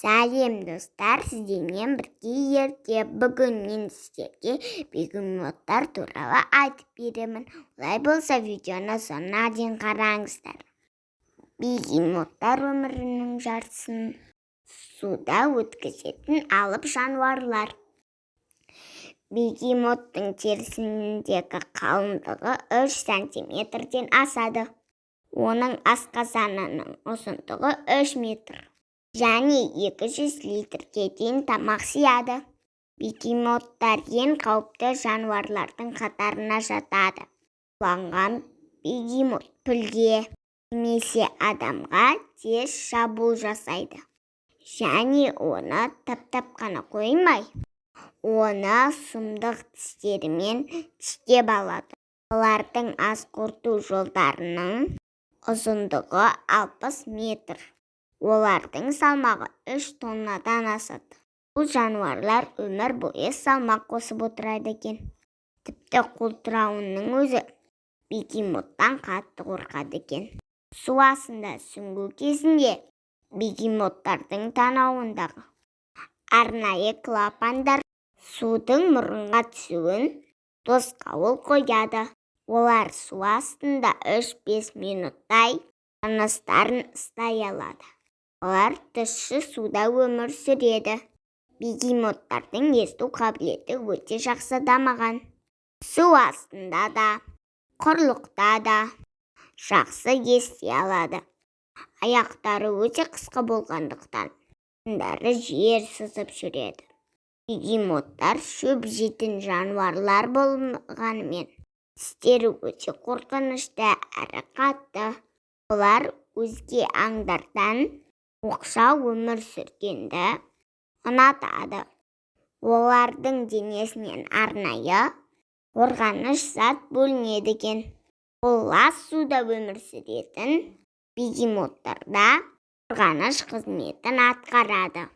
Сәлем достар, сіздермен бірге ерте бүгін мен сіздерге бегемоттар туралы айтып беремін. Олай болса видеоны соңына дейін қараңыздар. Бегемоттар өмірінің жартысын суда өткізетін алып жануарлар. Бегемоттың терісіндегі қалыңдығы 3 сантиметрден асады. Оның асқазанының ұзындығы 3 метр. Және 200 литрге дейін тамақ сияды. Бегемоттар ең қауіпті жануарлардың қатарына жатады. Уланған бегемот пілге немесе адамға тез шабуыл жасайды. Және оны таптап қана қоймай, оны сұмдық тістерімен тістеп алады. Олардың ас қорыту жолдарының ұзындығы 60 метр. Олардың салмағы 3 тоннадан асады. Бұл жануарлар өмір бойы салмақ қосып отырады екен. Тіпті қолтырауынның өзі бегемоттан қатты қорқады екен. Су астында сүңгу кезінде бегемоттардың танауындағы арнайы клапандар судың мұрынға түсуін тосқауыл қояды. Олар су астында 3-5 минуттай тыныстарын ұстай алады. Олар тұщы суда өмір сүреді. Бегемоттардың есту қабілеті өте жақсы дамыған. Су астында да, құрлықта да жақсы ести алады. Аяқтары өте қысқа болғандықтан тындары жер сызып жүреді. Бегемоттар шөп жейтін жануарлар болғанымен, тістері өте қорқынышты әрі қатты. Олар өзге аңдардан оқшау өмір сүргенді ұнатады. Олардың денесінен арнайы қорғаныш зат бөлінеді екен. Ол лас суда өмір сүретін бегемоттарда қорғаныш қызметін атқарады.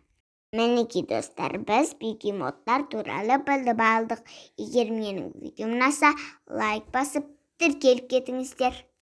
Мінекей достар, біз бегемоттар туралы біліп алдық. Егер менің видеом ұнаса, лайк басып тіркеліп кетіңіздер.